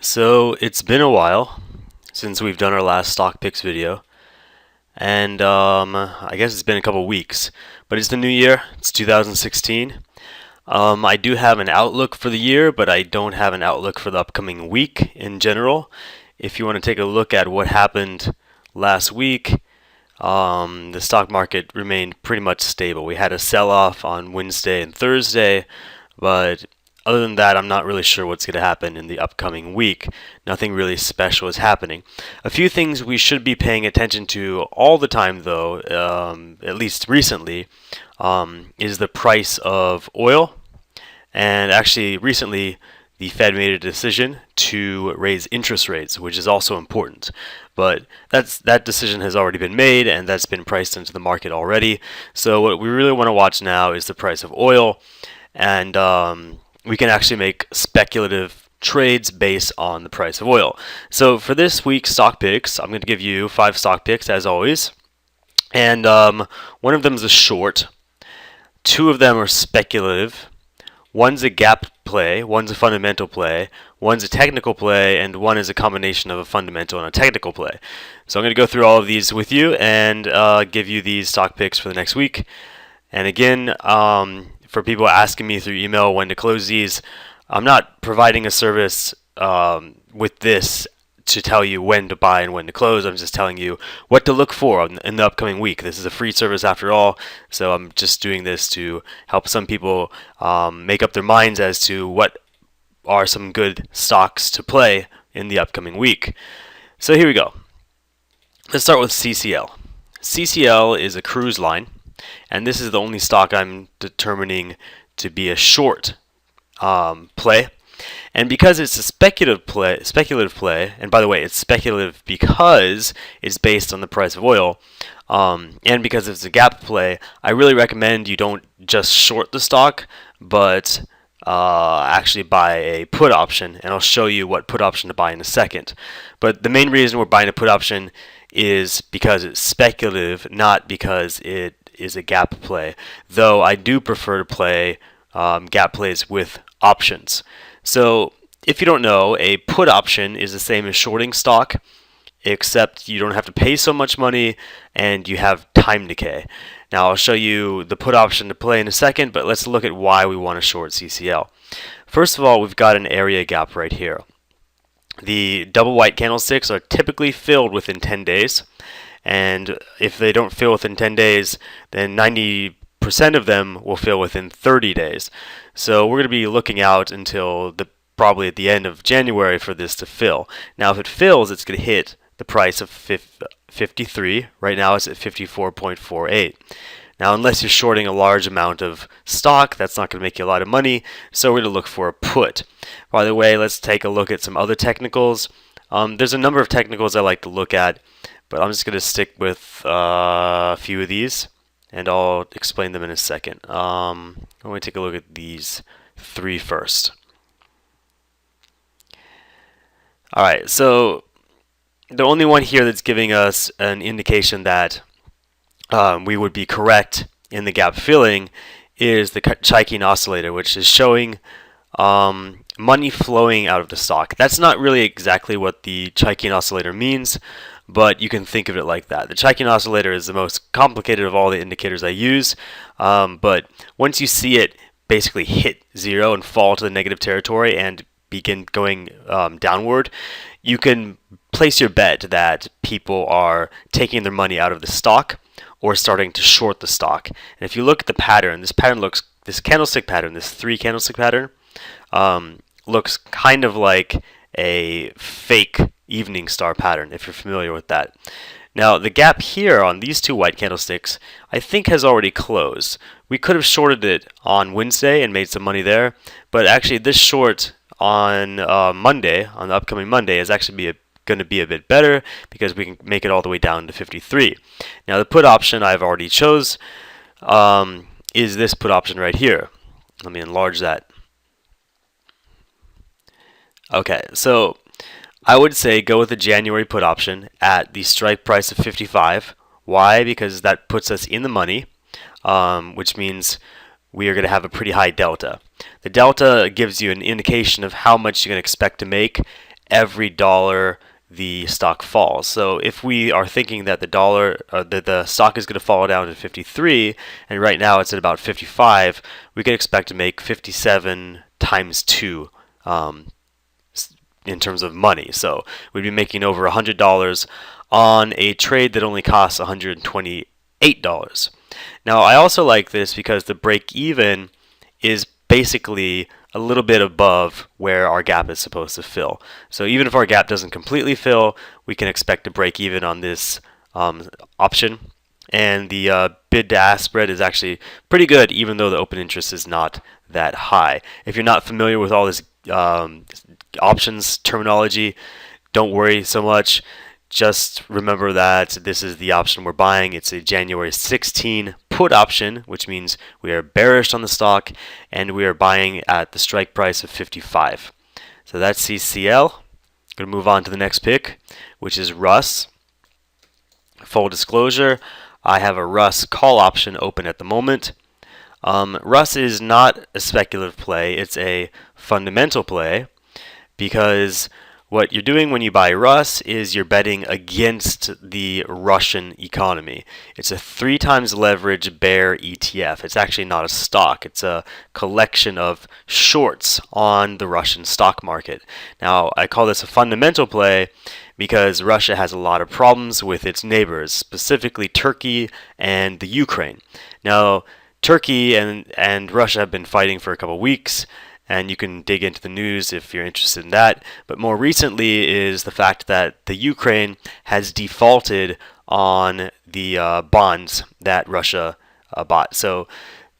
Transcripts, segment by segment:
So it's been a while since we've done our last stock picks video, and I guess it's been a couple weeks, but it's the new year. It's 2016. I do have an outlook for the year, but I don't have an outlook for the upcoming week in general. If you want to take a look at what happened last week, the stock market remained pretty much stable. We had a sell-off on Wednesday and Thursday, but other than that, I'm not really sure what's going to happen in the upcoming week. Nothing really special is happening. A few things we should be paying attention to all the time, though, at least recently, is the price of oil. And actually, recently, the Fed made a decision to raise interest rates, which is also important. But that decision has already been made, and that's been priced into the market already. So what we really want to watch now is the price of oil, and we can actually make speculative trades based on the price of oil. So for this week's stock picks, I'm going to give you 5 stock picks as always, and one of them is a short. 2 of them are speculative. One's a gap play, one's a fundamental play, one's a technical play, and one is a combination of a fundamental and a technical play. So I'm going to go through all of these with you and give you these stock picks for the next week. And again, for people asking me through email when to close these, I'm not providing a service with this to tell you when to buy and when to close. I'm just telling you what to look for in the upcoming week. This is a free service after all, so I'm just doing this to help some people make up their minds as to what are some good stocks to play in the upcoming week. So here we go. Let's start with CCL. CCL is a cruise line, and this is the only stock I'm determining to be a short play. And because it's a speculative play, and by the way, it's speculative because it's based on the price of oil, and because it's a gap play, I really recommend you don't just short the stock, but actually buy a put option, and I'll show you what put option to buy in a second. But the main reason we're buying a put option is because it's speculative, not because it is a gap play, though I do prefer to play gap plays with options. So if you don't know, a put option is the same as shorting stock, except you don't have to pay so much money and you have time decay. Now I'll show you the put option to play in a second, but let's look at why we want to short CCL. First of all, we've got an area gap right here. The double white candlesticks are typically filled within 10 days, and if they don't fill within 10 days, then 90% of them will fill within 30 days. So we're going to be looking out until probably at the end of January for this to fill. Now if it fills, it's going to hit the price of 53. Right now it's at 54.48. Now unless you're shorting a large amount of stock, that's not going to make you a lot of money, so we're going to look for a put. By the way, let's take a look at some other technicals. There's a number of technicals I like to look at, but I'm just going to stick with a few of these, and I'll explain them in a second. I'm going to take a look at these 3 first. Alright, so the only one here that's giving us an indication that we would be correct in the gap filling is the Chaikin oscillator, which is showing money flowing out of the stock. That's not really exactly what the Chaikin oscillator means, but you can think of it like that. The Chaikin oscillator is the most complicated of all the indicators I use, but once you see it basically hit 0 and fall to the negative territory and begin going downward, you can place your bet that people are taking their money out of the stock or starting to short the stock. And if you look at the pattern, this candlestick pattern, this 3 candlestick pattern, looks kind of like a fake evening star pattern, if you're familiar with that. Now the gap here on these 2 white candlesticks I think has already closed. We could have shorted it on Wednesday and made some money there, but actually this short on Monday, on the upcoming Monday, is actually going to be a bit better because we can make it all the way down to 53. Now the put option I've already chose is this put option right here. Let me enlarge that. Okay, so I would say go with the January put option at the strike price of 55. Why? Because that puts us in the money, which means we are going to have a pretty high delta. The delta gives you an indication of how much you can expect to make every dollar the stock falls. So if we are thinking that the stock is going to fall down to 53, and right now it's at about 55, we could expect to make 57 times 2 in terms of money. So we'd be making over $100 on a trade that only costs $128. Now I also like this because the break even is basically a little bit above where our gap is supposed to fill. So even if our gap doesn't completely fill, we can expect to break even on this option. And the bid to ask spread is actually pretty good, even though the open interest is not that high. If you're not familiar with all this options terminology, don't worry so much. Just remember that this is the option we're buying. It's a January 16 put option, which means we are bearish on the stock and we are buying at the strike price of 55. So that's CCL. Going to move on to the next pick, which is Russ. Full disclosure, I have a Russ call option open at the moment. Russ is not a speculative play, it's a fundamental play, because what you're doing when you buy Russ is you're betting against the Russian economy. It's a 3 times leverage bear ETF. It's actually not a stock. It's a collection of shorts on the Russian stock market. Now, I call this a fundamental play because Russia has a lot of problems with its neighbors, specifically Turkey and the Ukraine. Now, Turkey and Russia have been fighting for a couple weeks, and you can dig into the news if you're interested in that. But more recently is the fact that the Ukraine has defaulted on the bonds that Russia bought. So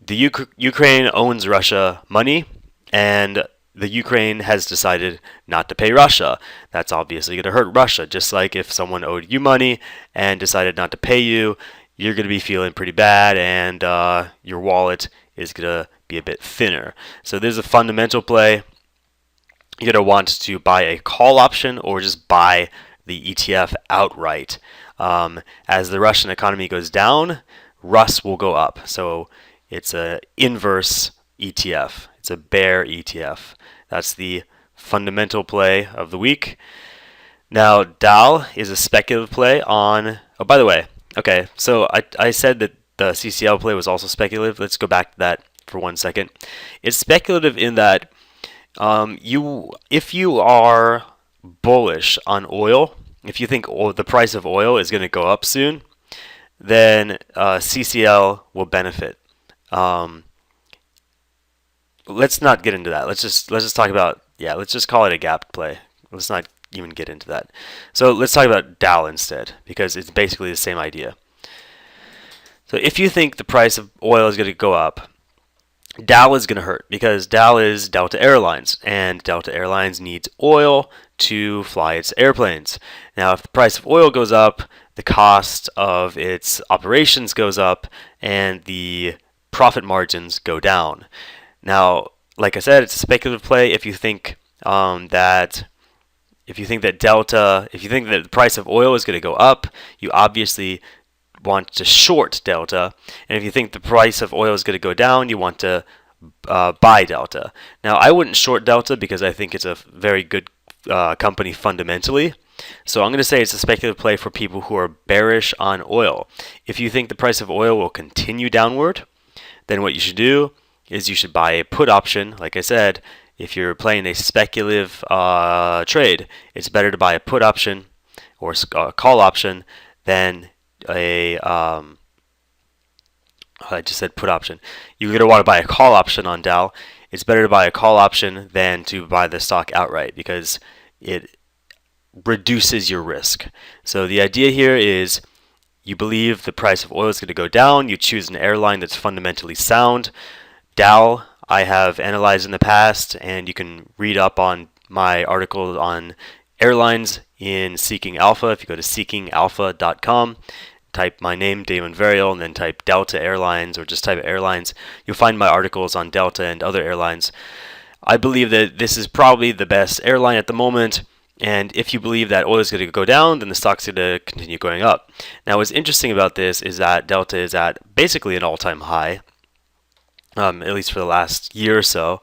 the Ukraine owns Russia money, and the Ukraine has decided not to pay Russia. That's obviously going to hurt Russia. Just like if someone owed you money and decided not to pay you, you're going to be feeling pretty bad, and your wallet is going to be a bit thinner. So there's a fundamental play. You're going to want to buy a call option or just buy the ETF outright. As the Russian economy goes down, Rus will go up. So it's an inverse ETF. It's a bear ETF. That's the fundamental play of the week. Now, DAL is a speculative play on... Oh, by the way, okay, so I said that the CCL play was also speculative. Let's go back to that for 1 second. It's speculative in that if you are bullish on oil, if you think the price of oil is going to go up soon, then CCL will benefit. Let's not get into that. Let's just talk about, let's just call it a gap play. Let's not even get into that. So let's talk about DAL instead, because it's basically the same idea. So if you think the price of oil is going to go up, DAL is going to hurt, because DAL is Delta Airlines, and Delta Airlines needs oil to fly its airplanes. Now, if the price of oil goes up, the cost of its operations goes up, and the profit margins go down. Now, like I said, it's a speculative play. If you think that the price of oil is going to go up, you obviously want to short Delta, and if you think the price of oil is going to go down, you want to buy Delta. Now, I wouldn't short Delta because I think it's a very good company fundamentally. So I'm going to say it's a speculative play for people who are bearish on oil. If you think the price of oil will continue downward, then what you should do is you should buy a put option. Like I said, if you're playing a speculative trade, it's better to buy a put option or a call option than I just said put option. You're going to want to buy a call option on DAL. It's better to buy a call option than to buy the stock outright because it reduces your risk. So the idea here is you believe the price of oil is going to go down. You choose an airline that's fundamentally sound. DAL I have analyzed in the past, and you can read up on my article on airlines in Seeking Alpha. If you go to seekingalpha.com, type my name, Damon Varial, and then type Delta Airlines, or just type airlines, you'll find my articles on Delta and other airlines. I believe that this is probably the best airline at the moment, and if you believe that oil is going to go down, then the stock's going to continue going up. Now, what's interesting about this is that Delta is at basically an all-time high, at least for the last year or so,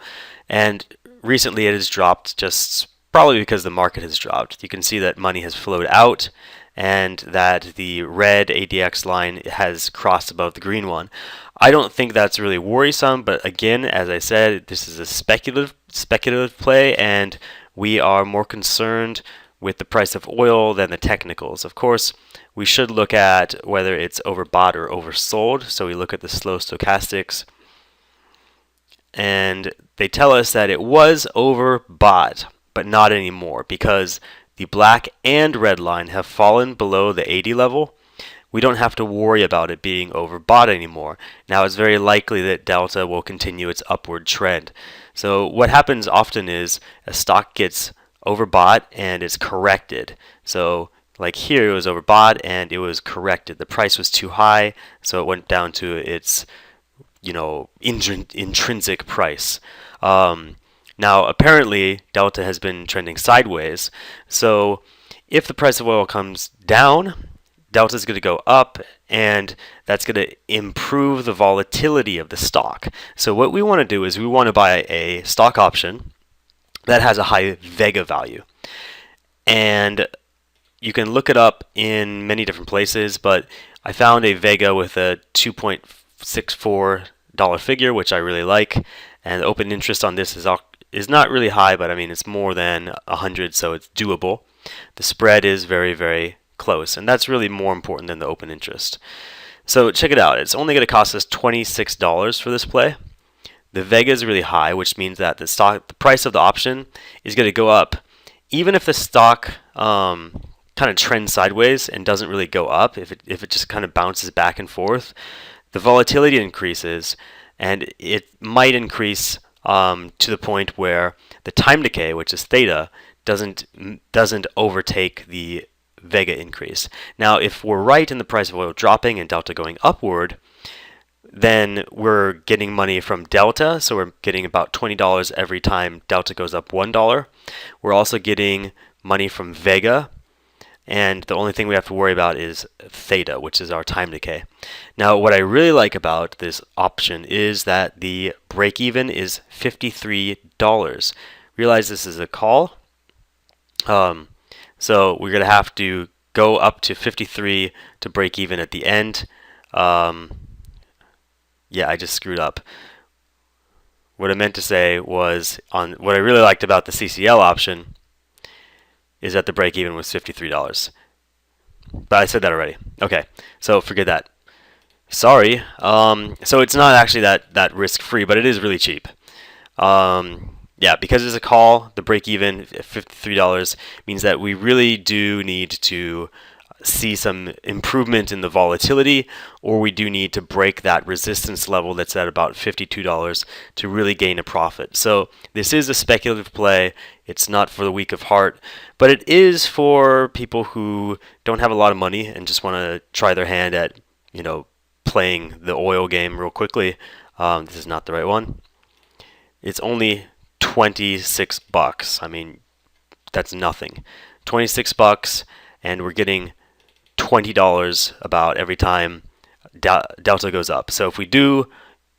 and recently it has dropped just probably because the market has dropped. You can see that money has flowed out and that the red ADX line has crossed above the green one. I don't think that's really worrisome, but again, as I said, this is a speculative play, and we are more concerned with the price of oil than the technicals. Of course, we should look at whether it's overbought or oversold. So we look at the slow stochastics, and they tell us that it was overbought, but not anymore, because the black and red line have fallen below the 80 level. We don't have to worry about it being overbought anymore. Now it's very likely that Delta will continue its upward trend. So what happens often is a stock gets overbought and it's corrected. So like here, it was overbought and it was corrected. The price was too high, so it went down to its intrinsic price. Now, apparently, Delta has been trending sideways. So if the price of oil comes down, Delta is going to go up, and that's going to improve the volatility of the stock. So what we want to do is we want to buy a stock option that has a high Vega value. And you can look it up in many different places, but I found a Vega with a $2.64 figure, which I really like. And the open interest on this is not really high, but I mean it's more than 100, so it's doable. The spread is very, very close, and that's really more important than the open interest. So check it out. It's only going to cost us $26 for this play. The Vega is really high, which means that the price of the option is going to go up, even if the stock kind of trends sideways and doesn't really go up. If it just kind of bounces back and forth, the volatility increases, and it might increase to the point where the time decay, which is theta, doesn't overtake the Vega increase. Now, if we're right in the price of oil dropping and Delta going upward, then we're getting money from Delta, so we're getting about $20 every time Delta goes up $1. We're also getting money from Vega, and the only thing we have to worry about is theta, which is our time decay. Now, what I really like about this option is that the break-even is $53. Realize this is a call, so we're going to have to go up to 53 to break even at the end. Yeah, I just screwed up. What I meant to say was, what I really liked about the CCL option is that the break even was $53. But I said that already. Okay, so forget that. Sorry. So it's not actually that risk free, but it is really cheap. Yeah, because it's a call, the break even $53 means that we really do need to see some improvement in the volatility, or we do need to break that resistance level that's at about $52 to really gain a profit. So this is a speculative play. It's not for the weak of heart, but it is for people who don't have a lot of money and just want to try their hand at, playing the oil game real quickly. This is not the right one. It's only $26. I mean, that's nothing. $26, and we're getting $20 about every time Delta goes up. So if we do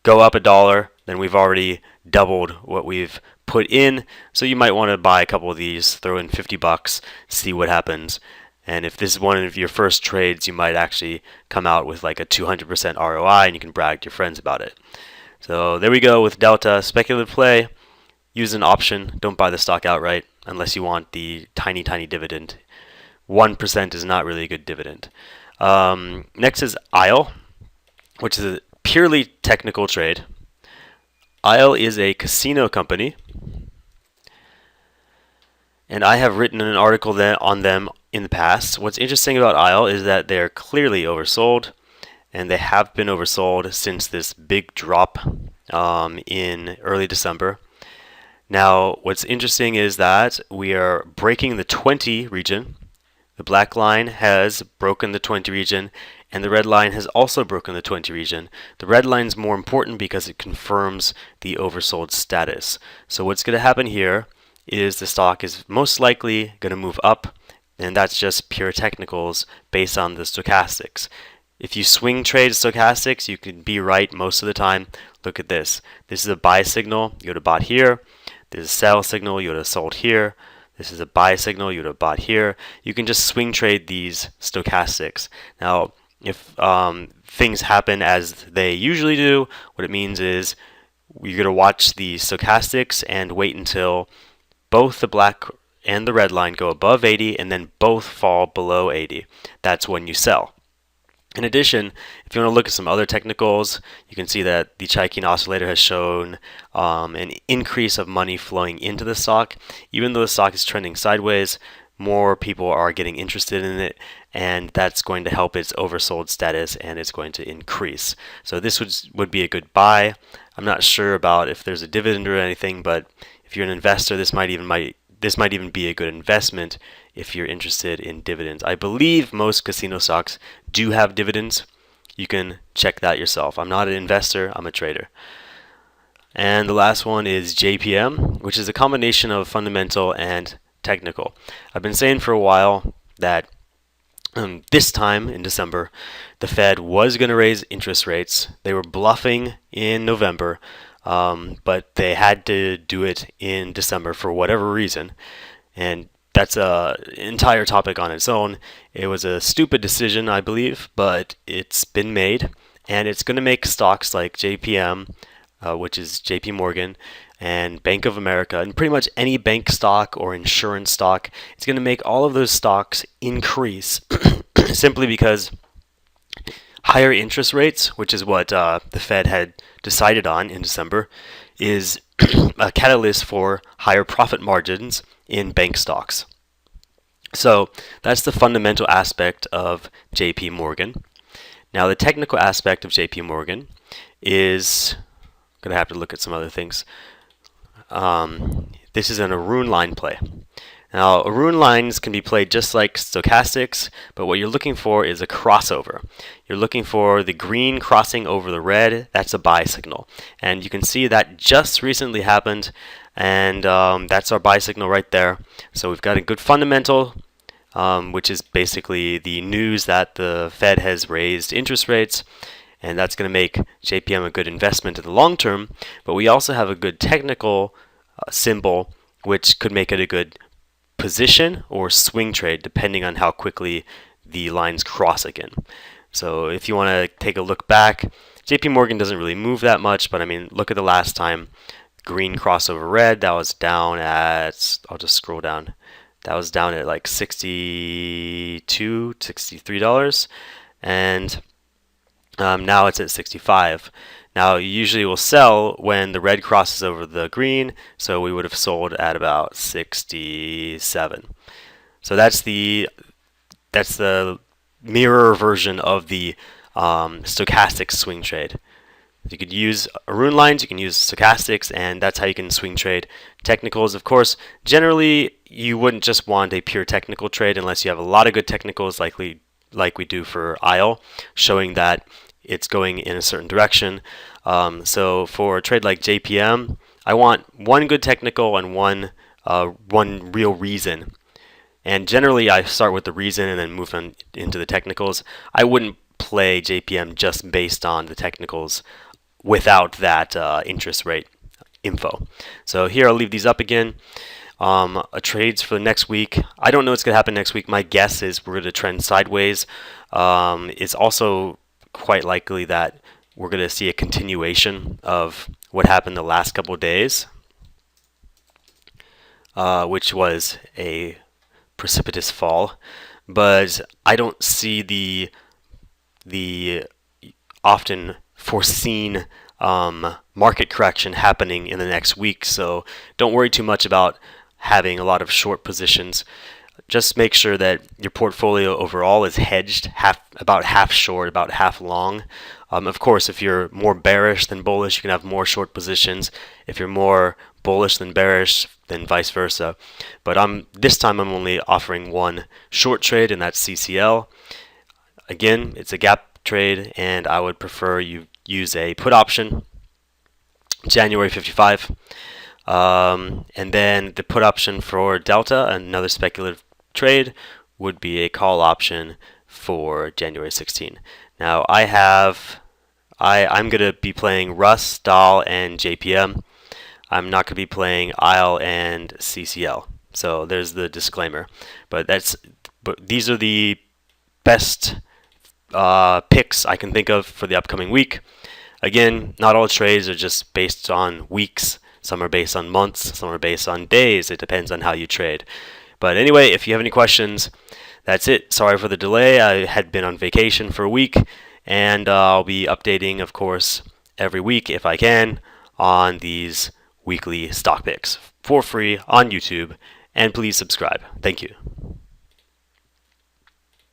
go up $1, then we've already doubled what we've put in. So you might want to buy a couple of these, throw in $50, see what happens. And if this is one of your first trades, you might actually come out with like a 200% ROI, and you can brag to your friends about it. So there we go with Delta. Speculative play. Use an option. Don't buy the stock outright unless you want the tiny, tiny dividend. 1% is not really a good dividend. Next is ISLE, which is a purely technical trade. ISLE is a casino company, and I have written an article on them in the past. What's interesting about ISLE is that they're clearly oversold, and they have been oversold since this big drop in early December. Now, what's interesting is that we are breaking the 20 region. The black line has broken the 20 region, and the red line has also broken the 20 region. The red line is more important because it confirms the oversold status. So what's going to happen here is the stock is most likely going to move up, and that's just pure technicals based on the stochastics. If you swing trade stochastics, you can be right most of the time. Look at this. This is a buy signal. You go to bought here. There's a sell signal. You go to sold here. This is a buy signal you would have bought here. You can just swing trade these stochastics. Now, if things happen as they usually do, what it means is you're going to watch the stochastics and wait until both the black and the red line go above 80 and then both fall below 80. That's when you sell. In addition, if you want to look at some other technicals, you can see that the Chaikin oscillator has shown an increase of money flowing into the stock. Even though the stock is trending sideways, more people are getting interested in it, and that's going to help its oversold status, and it's going to increase. So this would be a good buy. I'm not sure about if there's a dividend or anything, but if you're an investor, this might even be a good investment if you're interested in dividends. I believe most casino stocks do have dividends. You can check that yourself. I'm not an investor, I'm a trader. And the last one is JPM, which is a combination of fundamental and technical. I've been saying for a while that this time in December, the Fed was going to raise interest rates. They were bluffing in November, but they had to do it in December for whatever reason. And that's an entire topic on its own. It was a stupid decision, I believe, but it's been made, and it's going to make stocks like JPM, which is JP Morgan, and Bank of America, and pretty much any bank stock or insurance stock, it's going to make all of those stocks increase simply because higher interest rates, which is what the Fed had decided on in December, is a catalyst for higher profit margins in bank stocks. So that's the fundamental aspect of JP Morgan. Now the technical aspect of JP Morgan is, I'm going to have to look at some other things. This is an Arun line play. Now, Arun lines can be played just like stochastics, but what you're looking for is a crossover. You're looking for the green crossing over the red. That's a buy signal. And you can see that just recently happened, and that's our buy signal right there. So we've got a good fundamental, which is basically the news that the Fed has raised interest rates, and that's going to make JPM a good investment in the long term. But we also have a good technical symbol, which could make it a good position or swing trade depending on how quickly the lines cross again. So if you want to take a look back, JP Morgan doesn't really move that much, but I mean, look at the last time. Green crossover red, that was down at, I'll just scroll down, that was down at like $62, $63, and now it's at 65. Now, you usually will sell when the red crosses over the green, so we would have sold at about 67. So that's the mirror version of the stochastic swing trade. You could use Arun lines, you can use stochastics, and that's how you can swing trade. Technicals, of course, generally you wouldn't just want a pure technical trade unless you have a lot of good technicals like we do for ISLE, showing that it's going in a certain direction. So for a trade like JPM, I want one good technical and one real reason. And generally, I start with the reason and then move on into the technicals. I wouldn't play JPM just based on the technicals without that interest rate info. So here I'll leave these up again. Trades for the next week. I don't know what's going to happen next week. My guess is we're going to trend sideways. It's also quite likely that we're going to see a continuation of what happened the last couple of days, which was a precipitous fall. But I don't see the often foreseen market correction happening in the next week. So don't worry too much about having a lot of short positions. Just make sure that your portfolio overall is hedged about half short, about half long. Of course, if you're more bearish than bullish, you can have more short positions. If you're more bullish than bearish, then vice versa. But this time I'm only offering one short trade, and that's CCL. Again, it's a gap trade, and I would prefer you use a put option, January 55. And then the put option for Delta, another speculative trade, would be a call option for January 16. Now I'm going to be playing Rus, Dahl, and JPM. I'm not going to be playing ISLE and CCL. So there's the disclaimer. But these are the best picks I can think of for the upcoming week. Again, not all trades are just based on weeks. Some are based on months. Some are based on days. It depends on how you trade. But anyway, if you have any questions, that's it. Sorry for the delay. I had been on vacation for a week, and I'll be updating, of course, every week if I can on these weekly stock picks for free on YouTube. And please subscribe. Thank you.